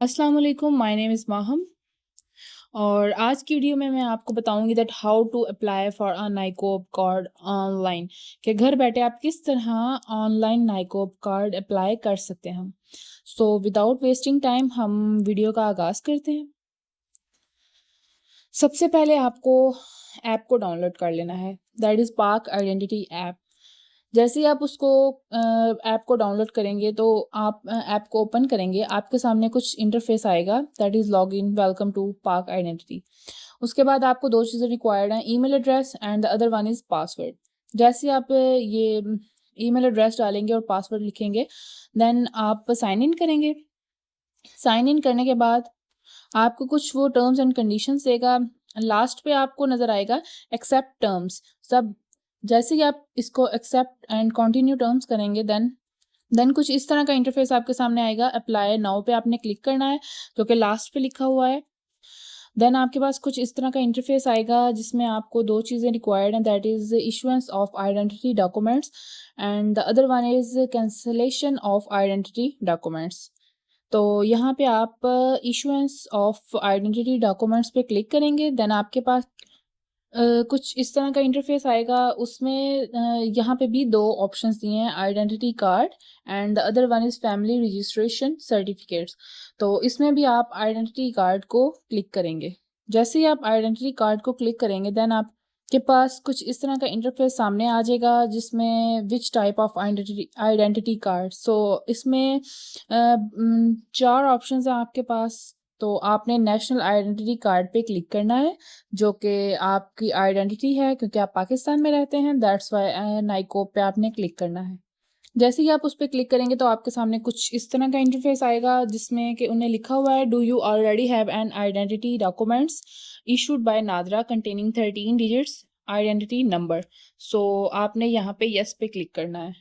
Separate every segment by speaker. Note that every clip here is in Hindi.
Speaker 1: अस्सलाम वालेकुम, माय नेम इज़ माहम और आज की वीडियो में मैं आपको बताऊंगी that how to apply for a NICOP card online कि घर बैठे आप किस तरह ऑनलाइन नाइकोब कार्ड अप्लाई कर सकते हैं। सो विदाउट वेस्टिंग टाइम हम वीडियो का आगाज़ करते हैं। सबसे पहले आपको ऐप को डाउनलोड कर लेना है, दैट इज़ पाक आइडेंटिटी ऐप। जैसे ही आप उसको ऐप को डाउनलोड करेंगे तो आप ऐप को ओपन करेंगे, आपके सामने कुछ इंटरफेस आएगा that is login welcome to Pak identity. उसके बाद आपको 2 चीज़ें रिक्वायर्ड हैं, email address and the other one is password. जैसे ही आप ये ईमेल एड्रेस डालेंगे और पासवर्ड लिखेंगे, देन आप साइन इन करेंगे। साइन इन करने के बाद आपको कुछ वो टर्म्स एंड कंडीशंस देगा। लास्ट पे आपको नज़र आएगा एक्सेप्ट टर्म्स। सब जैसे ही आप इसको एक्सेप्ट एंड कंटिन्यू टर्म्स करेंगे देन कुछ इस तरह का इंटरफेस आपके सामने आएगा। अप्लाई नाउ पे आपने क्लिक करना है, जो कि लास्ट पे लिखा हुआ है। देन आपके पास कुछ इस तरह का इंटरफेस आएगा जिसमें आपको 2 चीज़ें रिक्वायर्ड हैं, that is issuance of identity documents and the other one is cancellation of identity documents. तो यहाँ पे आप इशुएंस ऑफ आइडेंटिटी डॉक्यूमेंट्स पे क्लिक करेंगे, देन आपके पास कुछ इस तरह का इंटरफेस आएगा। उसमें यहाँ पे भी 2 ऑप्शंस दिए हैं, identity card and the other one is family registration certificates. तो इसमें भी आप आइडेंटिटी कार्ड को क्लिक करेंगे। जैसे ही आप आइडेंटिटी कार्ड को क्लिक करेंगे देन आपके पास कुछ इस तरह का इंटरफेस सामने आ जाएगा जिसमें which type of identity card. So इसमें 4 ऑप्शंस हैं आपके पास। तो आपने नेशनल आइडेंटिटी कार्ड पे क्लिक करना है, जो कि आपकी आइडेंटिटी है क्योंकि आप पाकिस्तान में रहते हैं, दैट्स व्हाई नाइकोब पे आपने क्लिक करना है। जैसे ही आप उस पे क्लिक करेंगे तो आपके सामने कुछ इस तरह का इंटरफेस आएगा जिसमें कि उन्हें लिखा हुआ है, do you already have an identity documents issued by NADRA containing 13 digits identity number. So आपने यहाँ पे यस पे क्लिक करना है।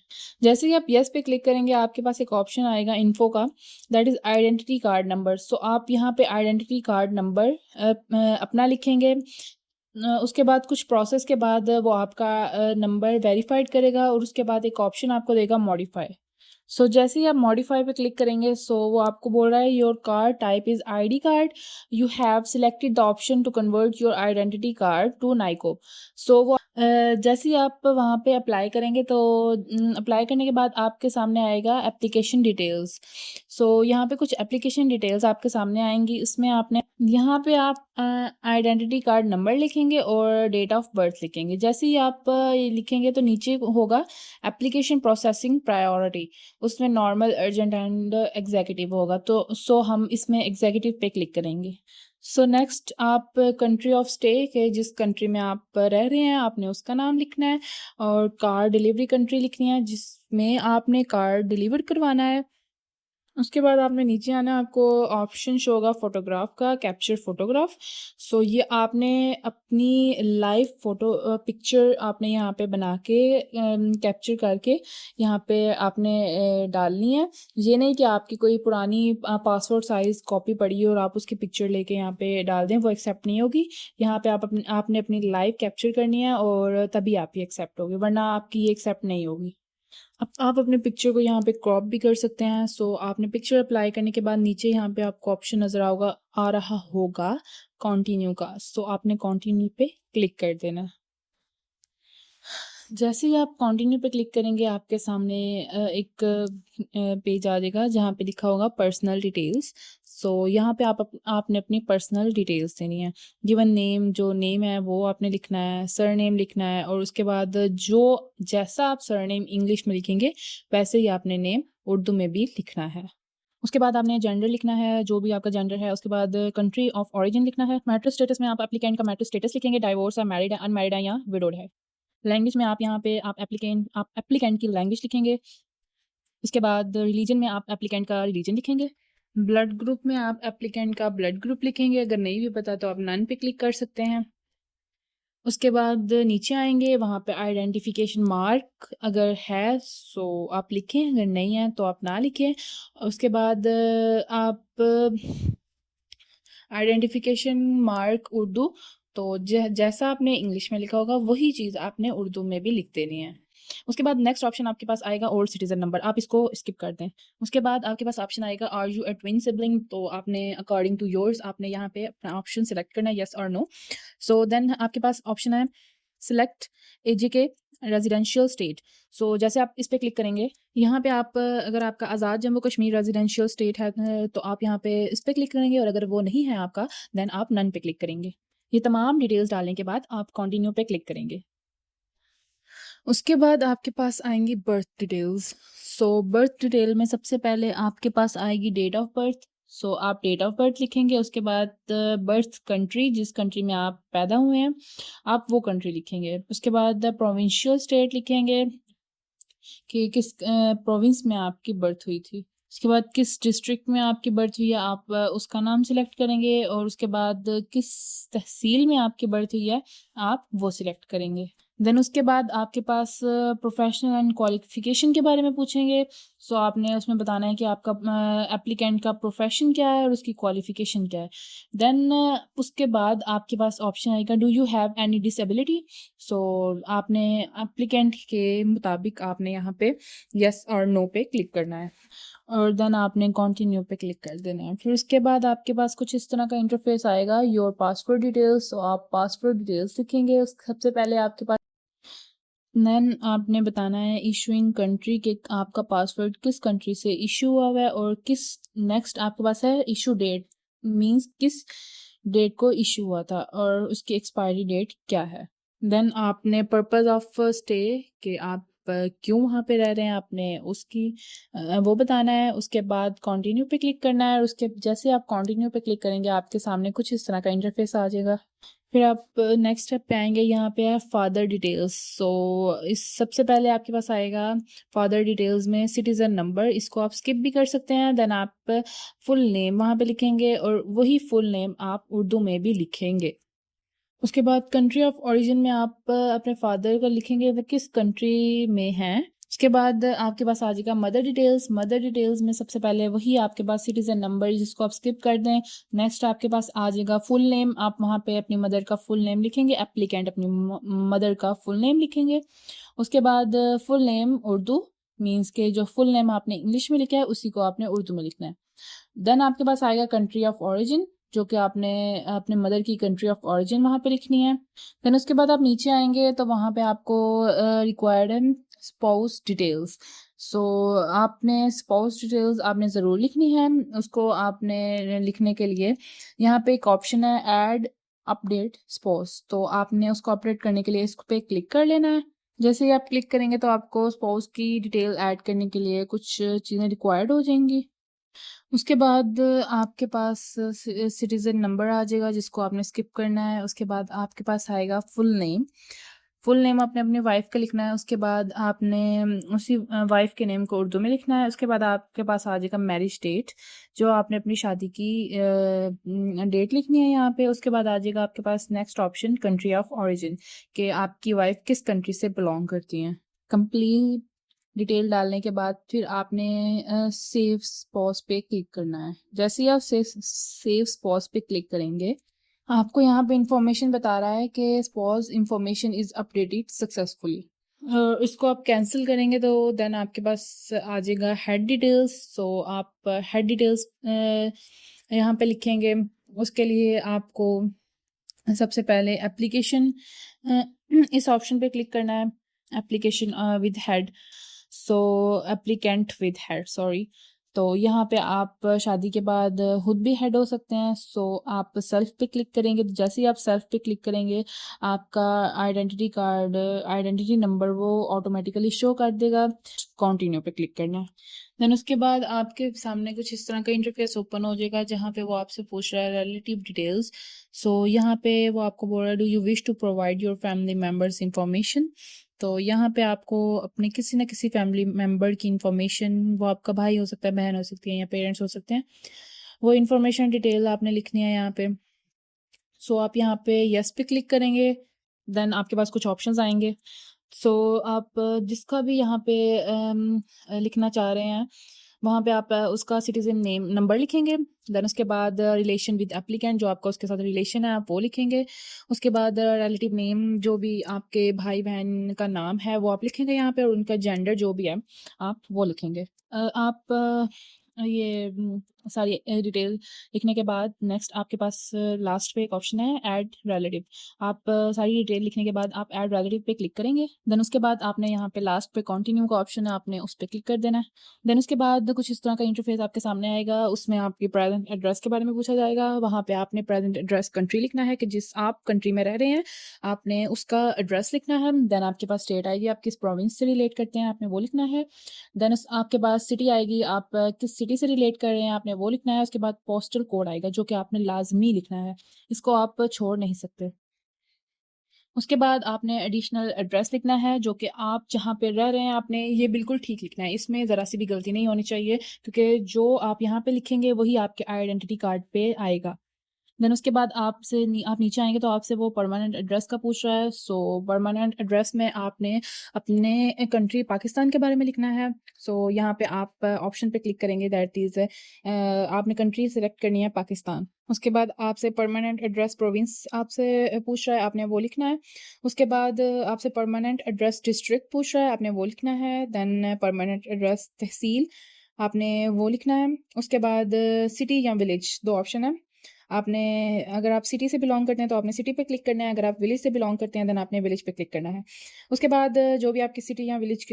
Speaker 1: जैसे ही आप यस पे क्लिक करेंगे आपके पास एक ऑप्शन आएगा इन्फो का, that is identity card number. So आप यहाँ पे आइडेंटिटी कार्ड नंबर अपना लिखेंगे। उसके बाद कुछ प्रोसेस के बाद वो आपका नंबर वेरीफाइड करेगा और उसके बाद एक ऑप्शन आपको देगा मॉडिफाई। सो जैसे ही आप मॉडिफाई पे क्लिक करेंगे सो वो आपको बोल रहा है your card type is ID card, you have selected the option to convert your identity card to नाइको। सो वो जैसे ही आप वहाँ पे अप्लाई करेंगे तो अप्लाई करने के बाद आपके सामने आएगा एप्लीकेशन डिटेल्स। सो यहाँ पे कुछ एप्लीकेशन डिटेल्स आपके सामने आएंगी। इसमें आपने यहाँ पे आप आइडेंटिटी कार्ड नंबर लिखेंगे और डेट ऑफ बर्थ लिखेंगे। जैसे ही आप ये लिखेंगे तो नीचे होगा एप्लीकेशन प्रोसेसिंग प्रायोरिटी, उसमें नॉर्मल, अर्जेंट एंड एग्जीक्यूटिव होगा। तो हम इसमें एग्जीक्यूटिव पे क्लिक करेंगे। सो नेक्स्ट आप कंट्री ऑफ स्टे के जिस कंट्री में आप रह रहे हैं आपने उसका नाम लिखना है और कार डिलीवरी कंट्री लिखनी है जिसमें आपने कार डिलीवर करवाना है। उसके बाद आपने नीचे आना है, आपको ऑप्शन शो होगा फ़ोटोग्राफ का, कैप्चर फ़ोटोग्राफ। सो ये आपने अपनी लाइव पिक्चर आपने यहाँ पे बना के कैप्चर करके यहाँ पे आपने डालनी है। ये नहीं कि आपकी कोई पुरानी पासपोर्ट साइज़ कॉपी पड़ी हो और आप उसकी पिक्चर लेके यहाँ पे डाल दें, वो एक्सेप्ट नहीं होगी। यहाँ पे आपने अपनी लाइव कैप्चर करनी है और तभी आपकी एक्सेप्ट होगी, वरना आपकी ये एक्सेप्ट नहीं होगी। अब आप अपने पिक्चर को यहाँ पे क्रॉप भी कर सकते हैं। सो आपने पिक्चर अप्लाई करने के बाद नीचे यहाँ पे आपको ऑप्शन नज़र आ रहा होगा कंटिन्यू का। सो आपने कंटिन्यू पे क्लिक कर देना है। जैसे ही आप कंटिन्यू पे क्लिक करेंगे आपके सामने एक पेज आ जाएगा जहाँ पे लिखा होगा पर्सनल डिटेल्स। सो यहाँ पे आपने अपनी पर्सनल डिटेल्स देनी है। गिवन नेम, जो नेम है वो आपने लिखना है, सरनेम लिखना है और उसके बाद जो जैसा आप सरनेम इंग्लिश में लिखेंगे वैसे ही आपने नेम उर्दू में भी लिखना है। उसके बाद आपने जेंडर लिखना है, जो भी आपका जेंडर है। उसके बाद कंट्री ऑफ ओरिजिन लिखना है। मैरिटल स्टेटस में आप एप्लीकेंट का मैरिटल स्टेटस लिखेंगे, डाइवोर्स है, मैरिड है, अनमैरिड है या विडोड है। लैंग्वेज में आप यहाँ पे आप एप्लीकेंट की लैंग्वेज लिखेंगे। उसके बाद रिलीजन में आप एप्लीकेंट का रिलीजन लिखेंगे। ब्लड ग्रुप में आप एप्लीकेंट का ब्लड ग्रुप लिखेंगे। अगर नहीं भी पता तो आप नन पे क्लिक कर सकते हैं। उसके बाद नीचे आएँगे, वहाँ पे आइडेंटिफिकेशन मार्क अगर है सो आप लिखें, अगर नहीं है तो आप ना लिखें। उसके बाद आप आइडेंटिफिकेशन मार्क उर्दू, तो जैसा आपने इंग्लिश में लिखा होगा वही चीज़ आपने उर्दू में भी लिख देनी है। उसके बाद नेक्स्ट ऑप्शन आपके पास आएगा ओल्ड सिटीज़न नंबर, आप इसको स्किप कर दें। उसके बाद आपके पास ऑप्शन आएगा are you a twin sibling, तो आपने अकॉर्डिंग टू योर्स आपने यहाँ पे अपना ऑप्शन सेलेक्ट करना है, येस और नो। सो देन आपके पास ऑप्शन है सिलेक्ट एजेके रेजिडेंशियल स्टेट। सो जैसे आप इस पे क्लिक करेंगे, यहाँ पे आप अगर आपका आज़ाद जम्मू कश्मीर रेजिडेंशियल स्टेट है तो आप यहाँ पे इस पे क्लिक करेंगे, और अगर वो नहीं है आपका देन आप नन पे क्लिक करेंगे। ये तमाम डिटेल्स डालने के बाद आप कंटिन्यू पे क्लिक करेंगे। उसके बाद आपके पास आएंगी बर्थ डिटेल्स। सो बर्थ डिटेल में सबसे पहले आपके पास आएगी डेट ऑफ बर्थ। सो आप डेट ऑफ बर्थ लिखेंगे, उसके बाद बर्थ कंट्री, जिस कंट्री में आप पैदा हुए हैं आप वो कंट्री लिखेंगे। उसके बाद प्रोविंशियल स्टेट लिखेंगे कि किस प्रोविंस में आपकी बर्थ हुई थी। उसके बाद किस डिस्ट्रिक्ट में आपकी बर्थ हुई है आप उसका नाम सेलेक्ट करेंगे, और उसके बाद किस तहसील में आपकी बर्थ हुई है आप वो सिलेक्ट करेंगे। देन उसके बाद आपके पास प्रोफेशनल एंड क्वालिफिकेशन के बारे में पूछेंगे। सो आपने उसमें बताना है कि आपका एप्लीकेंट का प्रोफेशन क्या है और उसकी क्वालिफिकेशन क्या है। देन उसके बाद आपके पास ऑप्शन आएगा do you have any disability. So आपने एप्लीकेंट के मुताबिक आपने यहाँ पे यस और नो पे क्लिक करना है, और देन आपने कंटिन्यू पे क्लिक कर देना है। फिर उसके बाद आपके पास कुछ इस तरह का इंटरफेस आएगा, योर पासपोर्ट डिटेल्स। तो आप पासपोर्ट डिटेल्स लिखेंगे। उस सबसे पहले आपके पास देन आपने बताना है इशूइंग कंट्री के आपका पासपोर्ट किस कंट्री से इशू हुआ है, और किस नेक्स्ट आपके पास है इशू डेट, मींस किस डेट को इशू हुआ था और उसकी एक्सपायरी डेट क्या है। देन आपने पर्पस ऑफ स्टे के आप क्यों वहाँ पे रह रहे हैं आपने उसकी वो बताना है। उसके बाद कंटिन्यू पे क्लिक करना है, और उसके जैसे आप कंटिन्यू पे क्लिक करेंगे आपके सामने कुछ इस तरह का इंटरफेस आ जाएगा। फिर आप नेक्स्ट स्टेप पे आएंगे, यहाँ पे है फादर डिटेल्स। सो इस सबसे पहले आपके पास आएगा फादर डिटेल्स में सिटीज़न नंबर, इसको आप स्किप भी कर सकते हैं। देन आप फुल नेम वहाँ पे लिखेंगे, और वही फुल नेम आप उर्दू में भी लिखेंगे। उसके बाद कंट्री ऑफ ओरिजिन में आप अपने फादर का लिखेंगे वो किस कंट्री में हैं। उसके बाद आपके पास आ जाएगा मदर डिटेल्स। मदर डिटेल्स में सबसे पहले वही आपके पास सिटीजन नंबर, जिसको आप स्किप कर दें। नेक्स्ट आपके पास आ जाएगा फुल नेम, आप वहाँ पे अपनी मदर का फुल नेम लिखेंगे, एप्लीकेंट अपनी मदर का फुल नेम लिखेंगे। उसके बाद फुल नेम उर्दू, मीन्स के जो फुल नेम आपने इंग्लिश में लिखा है उसी को आपने उर्दू में लिखना है। देन आपके पास आएगा कंट्री ऑफ ओरिजिन, जो कि आपने अपने मदर की कंट्री ऑफ ओरिजिन वहाँ पे लिखनी है। देन उसके बाद आप नीचे आएंगे तो वहाँ पे आपको रिक्वायर्ड है स्पाउस डिटेल्स। सो आपने स्पाउस डिटेल्स आपने ज़रूर लिखनी है। उसको आपने लिखने के लिए यहाँ पे एक ऑप्शन है ऐड अपडेट स्पाउस, तो आपने उसको अपडेट करने के लिए इस पे क्लिक कर लेना है। जैसे ही आप क्लिक करेंगे तो आपको स्पाउस की डिटेल ऐड करने के लिए कुछ चीज़ें रिक्वायर्ड हो जाएंगी। उसके बाद आपके पास सिटीज़न नंबर आ जाएगा जिसको आपने स्किप करना है। उसके बाद आपके पास आएगा फुल नेम। फुल नेम आपने अपनी वाइफ का लिखना है। उसके बाद आपने उसी वाइफ के नेम को उर्दू में लिखना है। उसके बाद आपके पास आ जाएगा मैरिज डेट, जो आपने अपनी शादी की डेट लिखनी है यहाँ पे। उसके बाद आ जाएगा आपके पास next option country of origin, कि आपकी वाइफ किस कंट्री से बिलोंग करती हैं। कंप्लीट डिटेल डालने के बाद फिर आपने सेव स्पॉज पे क्लिक करना है। जैसे ही आप सेव स्पॉज पे क्लिक करेंगे आपको यहाँ पे इंफॉर्मेशन बता रहा है कि sponge information is updated successfully. इसको आप कैंसिल करेंगे तो देन आपके पास आ जाएगा हेड डिटेल्स। सो आप हेड डिटेल्स यहाँ पे लिखेंगे। उसके लिए आपको सबसे पहले एप्लीकेशन इस ऑप्शन पे क्लिक करना है, application with head. So applicant with head, sorry. तो यहाँ पे आप शादी के बाद खुद भी हेड हो सकते हैं। सो आप सेल्फ पे क्लिक करेंगे, तो जैसे ही आप सेल्फ पे क्लिक करेंगे आपका आइडेंटिटी कार्ड, आइडेंटिटी नंबर वो ऑटोमेटिकली शो कर देगा। कंटिन्यू पे क्लिक करना है। देन उसके बाद आपके सामने कुछ इस तरह का इंटरफेस ओपन हो जाएगा जहाँ पे वो आपसे पूछ रहा है रिलेटिव डिटेल्स। सो यहाँ पे वो आपको बोल रहा है do you wish to provide your family members information. तो यहाँ पे आपको अपने किसी न किसी फैमिली मेम्बर की इंफॉर्मेशन, वो आपका भाई हो सकता है, बहन हो सकती है, या पेरेंट्स हो सकते हैं, वो इंफॉर्मेशन डिटेल आपने लिखनी है यहाँ पे। सो आप यहाँ पे यस पे क्लिक करेंगे। देन आपके पास कुछ ऑप्शंस आएंगे। सो आप जिसका भी यहाँ पे लिखना चाह रहे हैं वहाँ पे आप उसका सिटीज़न नेम नंबर लिखेंगे। देन उसके बाद रिलेशन विद एप्लीकेंट, जो आपका उसके साथ रिलेशन है, आप वो लिखेंगे। उसके बाद रिलेटिव नेम, जो भी आपके भाई-बहन का नाम है, वो आप लिखेंगे यहाँ पे, और उनका जेंडर जो भी है, आप वो लिखेंगे। आप ये सारी डिटेल लिखने के बाद नेक्स्ट आपके पास लास्ट पे एक ऑप्शन है ऐड रिलेटिव। आप सारी डिटेल लिखने के बाद आप ऐड रिलेटिव पे क्लिक करेंगे। देन उसके बाद आपने यहाँ पे लास्ट पे कंटिन्यू का ऑप्शन है, आपने उस पे क्लिक कर देना है। देन उसके बाद कुछ इस तरह का इंटरफेस आपके सामने आएगा। उसमें आपके प्रेजेंट एड्रेस के बारे में पूछा जाएगा। वहाँ पे आपने प्रेजेंट एड्रेस कंट्री लिखना है कि जिस आप कंट्री में रह रहे हैं, आपने उसका एड्रेस लिखना है। देन आपके पास स्टेट आएगी, आप किस प्रोविंस से रिलेट करते हैं, आपने वो लिखना है। देन आपके पास सिटी आएगी, आप किस सिटी से रिलेट कर रहे हैं, आपने वो लिखना है। उसके बाद पोस्टल कोड आएगा, जो कि आपने लाजमी लिखना है, इसको आप छोड़ नहीं सकते। उसके बाद आपने एडिशनल एड्रेस लिखना है, जो कि आप जहाँ पे रह रहे हैं, आपने ये बिल्कुल ठीक लिखना है। इसमें ज़रा सी भी गलती नहीं होनी चाहिए, क्योंकि जो आप यहाँ पे लिखेंगे वही आपके आइडेंटिटी कार्ड पे आएगा। देन उसके बाद आप नीचे आएँगे तो आपसे वो परमानेंट एड्रेस का पूछ रहा है। सो परमानेंट एड्रेस में आपने अपने कंट्री पाकिस्तान के बारे में लिखना है। सो यहाँ पे आप ऑप्शन पे क्लिक करेंगे, दैट इज़ आपने कंट्री सेलेक्ट करनी है पाकिस्तान। उसके बाद आपसे परमानेंट एड्रेस प्रोविंस आपसे पूछ रहा है, आपने वो लिखना है। उसके बाद आपसे परमानेंट एड्रेस डिस्ट्रिक्ट पूछ रहा है, आपने वो लिखना है। देन परमानेंट एड्रेस तहसील, आपने वो लिखना है। उसके बाद सिटी या विलेज, 2 ऑप्शन है। आपने अगर आप सिटी से बिलॉन्ग करते हैं तो आपने सिटी पे क्लिक करना है, अगर आप विलेज से बिलॉन्ग करते हैं देन आपने विलेज पे क्लिक करना है। उसके बाद जो भी आपकी सिटी या विलेज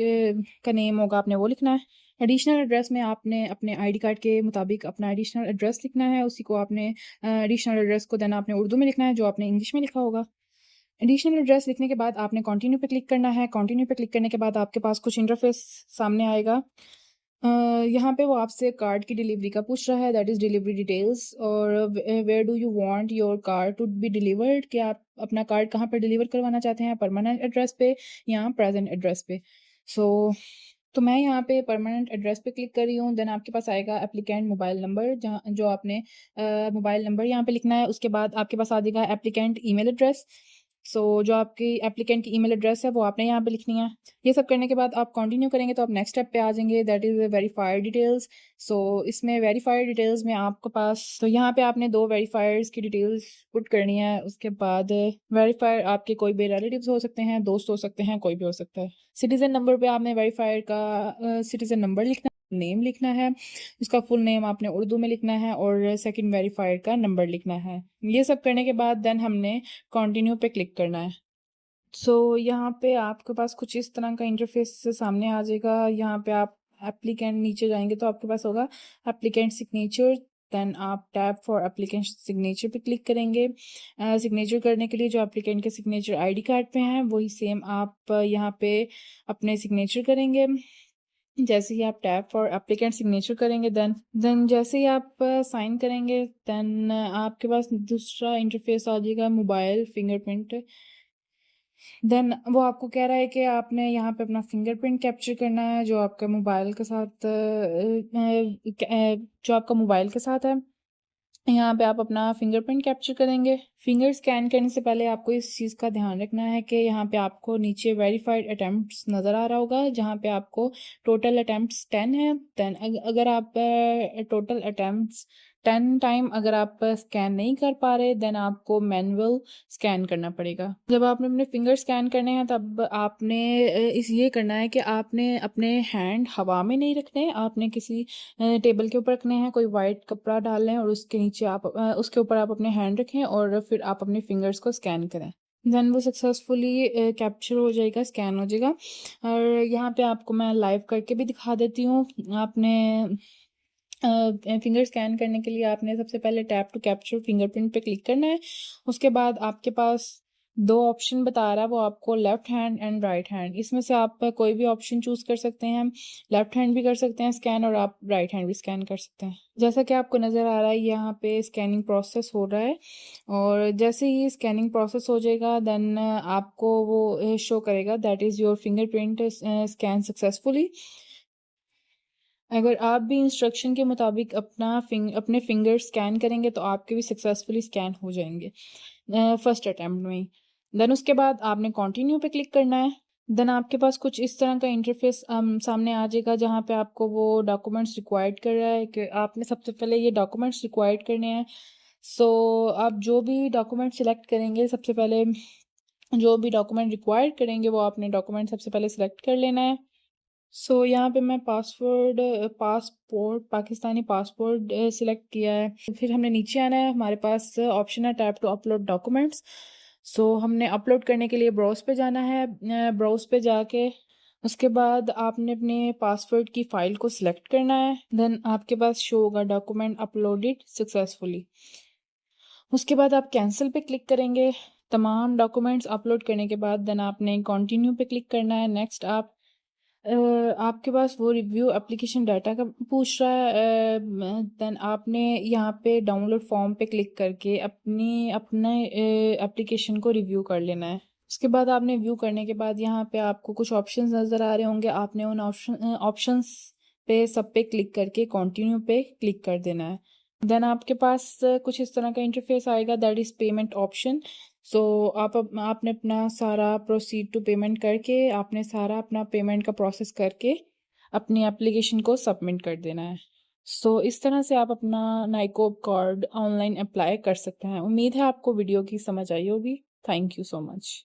Speaker 1: का नेम होगा, आपने वो लिखना है। एडिशनल एड्रेस में आपने अपने आईडी कार्ड के मुताबिक अपना एडिशनल एड्रेस लिखना है, उसी को आपने एडिशनल एड्रेस को देन आपने उर्दू में लिखना है, जो आपने इंग्लिश में लिखा होगा। एडिशनल एड्रेस लिखने के बाद आपने कंटिन्यू पे क्लिक करना है। कंटिन्यू पे क्लिक करने के बाद आपके पास कुछ इंटरफेस सामने आएगा। अ, यहाँ पे वो आपसे कार्ड की डिलीवरी का पूछ रहा है, दैट इज़ डिलीवरी डिटेल्स, और where do you want your card to be delivered, कि आप अपना कार्ड कहाँ पर डिलीवर करवाना चाहते हैं, परमानेंट एड्रेस पे या प्रेजेंट एड्रेस पे। सो तो मैं यहाँ पे परमानेंट एड्रेस पे क्लिक कर रही हूँ। देन आपके पास आएगा एप्लीकेंट मोबाइल नंबर, जहाँ जो आपने मोबाइल नंबर यहाँ पे लिखना है। उसके बाद आपके पास आ जाएगा एप्लीकेंट ईमेल एड्रेस। सो जो आपकी एप्लीकेंट की ईमेल एड्रेस है वो आपने यहाँ पे लिखनी है। ये सब करने के बाद आप कंटिन्यू करेंगे तो आप नेक्स्ट स्टेप पे आ जाएंगे, दैट इज़ वेरीफाइड डिटेल्स। सो इसमें वेरीफाइड डिटेल्स में आपके पास, तो यहाँ पे आपने 2 वेरीफायर्स की डिटेल्स पुट करनी है। उसके बाद वेरीफायर आपके कोई भी रिलेटिव्स हो सकते हैं, दोस्त हो सकते हैं, कोई भी हो सकता है। सिटीज़न नंबर पे आपने वेरीफायर का सिटीज़न नंबर लिखना है, नेम लिखना है, उसका फुल नेम आपने उर्दू में लिखना है, और सेकंड वेरीफायर का नंबर लिखना है। ये सब करने के बाद देन हमने कंटिन्यू पे क्लिक करना है। सो यहाँ पे आपके पास कुछ इस तरह का इंटरफेस सामने आ जाएगा। यहाँ पे आप एप्लीकेंट नीचे जाएंगे तो आपके पास होगा एप्लीकेंट सिग्नेचर। देन आप टैप फॉर एप्लीकेंट सिग्नेचर पे क्लिक करेंगे। सिग्नेचर करने के लिए जो एप्लीकेंट के सिग्नेचर आईडी कार्ड पे हैं वही सेम आप यहाँ पे अपने सिग्नेचर करेंगे। जैसे ही आप टैप फॉर एप्लीकेंट सिग्नेचर करेंगे देन जैसे ही आप साइन करेंगे देन आपके पास दूसरा इंटरफेस आ जाएगा, मोबाइल फिंगरप्रिंट। देन वो आपको कह रहा है कि आपने यहाँ पे अपना फिंगरप्रिंट कैप्चर करना है, जो आपका मोबाइल के साथ जो आपका मोबाइल के साथ है। यहाँ पे आप अपना फिंगरप्रिंट कैप्चर करेंगे। फिंगर स्कैन करने से पहले आपको इस चीज़ का ध्यान रखना है कि यहाँ पे आपको नीचे वेरीफाइड अटैम्प्ट्स नज़र आ रहा होगा, जहाँ पे आपको टोटल अटैम्प्ट्स 10 है। देन अगर आप टोटल अटैम्प्ट्स 10 टाइम अगर आप स्कैन नहीं कर पा रहे देन आपको मैनुअल स्कैन करना पड़ेगा। जब आपने अपने फिंगर स्कैन करने हैं तब आपने इस ये करना है कि आपने अपने हैंड हवा में नहीं रखने, आपने किसी टेबल के ऊपर रखने हैं, कोई वाइट कपड़ा डाल लें और उसके नीचे आप उसके ऊपर आप अपने हैंड रखें और फिर आप अपने फिंगर्स को स्कैन करें। देन वो सक्सेसफुली कैप्चर हो जाएगा, स्कैन हो जाएगा। और यहाँ पे आपको मैं लाइव करके भी दिखा देती हूँ। आपने फिंगर स्कैन करने के लिए आपने सबसे पहले टैप टू कैप्चर फिंगरप्रिंट पे क्लिक करना है। उसके बाद आपके पास 2 ऑप्शन बता रहा है, वो आपको left hand and right hand, इसमें से आप कोई भी ऑप्शन चूज़ कर सकते हैं। लेफ्ट हैंड भी कर सकते हैं स्कैन और आप राइट हैंड भी स्कैन कर सकते हैं। जैसा कि आपको नज़र आ रहा है यहाँ पे स्कैनिंग प्रोसेस हो रहा है, और जैसे ही स्कैनिंग प्रोसेस हो जाएगा देन आपको वो शो करेगा that is your fingerprint scan successfully. अगर आप भी इंस्ट्रक्शन के मुताबिक अपने फिंगर स्कैन करेंगे तो आपके भी सक्सेसफुली स्कैन हो जाएंगे फर्स्ट अटैम्प्ट में ही। देन उसके बाद आपने कंटिन्यू पे क्लिक करना है। देन आपके पास कुछ इस तरह का इंटरफेस सामने आ जाएगा, जहाँ पे आपको वो डॉक्यूमेंट्स रिक्वायर्ड कर रहा है कि आपने सबसे पहले ये डॉक्यूमेंट्स रिक्वायर्ड करने हैं। सो आप जो भी डॉक्यूमेंट सिलेक्ट करेंगे, सबसे पहले जो भी डॉक्यूमेंट रिक्वायर्ड करेंगे वो आपने डॉक्यूमेंट सबसे पहले सिलेक्ट कर लेना है। सो यहाँ पे मैं पासपोर्ट पाकिस्तानी पासपोर्ट सिलेक्ट किया है। फिर हमने नीचे आना है, हमारे पास ऑप्शन है टैप टू अपलोड डॉक्यूमेंट्स। सो हमने अपलोड करने के लिए ब्राउज पे जाना है। ब्राउज पे जाके उसके बाद आपने अपने पासपोर्ट की फ़ाइल को सिलेक्ट करना है। देन आपके पास शो होगा डॉक्यूमेंट अपलोडेड सक्सेसफुली। उसके बाद आप कैंसिल पे क्लिक करेंगे। तमाम डॉक्यूमेंट्स अपलोड करने के बाद देन आपने कंटिन्यू पे क्लिक करना है। नेक्स्ट आपके पास वो रिव्यू एप्लीकेशन डाटा का पूछ रहा है। देन आपने यहाँ पे डाउनलोड फॉर्म पे क्लिक करके अपने एप्लीकेशन को रिव्यू कर लेना है। उसके बाद आपने व्यू करने के बाद यहाँ पे आपको कुछ ऑप्शंस नज़र आ रहे होंगे, आपने उन ऑप्शंस पे सब पे क्लिक करके कंटिन्यू पे क्लिक कर देना है। देन आपके पास कुछ इस तरह का इंटरफेस आएगा, दैट इज़ पेमेंट ऑप्शन। सो आपने अपना सारा प्रोसीड टू पेमेंट करके आपने सारा अपना पेमेंट का प्रोसेस करके अपनी एप्लीकेशन को सबमिट कर देना है। सो इस तरह से आप अपना नाइकोब कार्ड ऑनलाइन अप्लाई कर सकते हैं। उम्मीद है आपको वीडियो की समझ आई होगी। Thank you so much.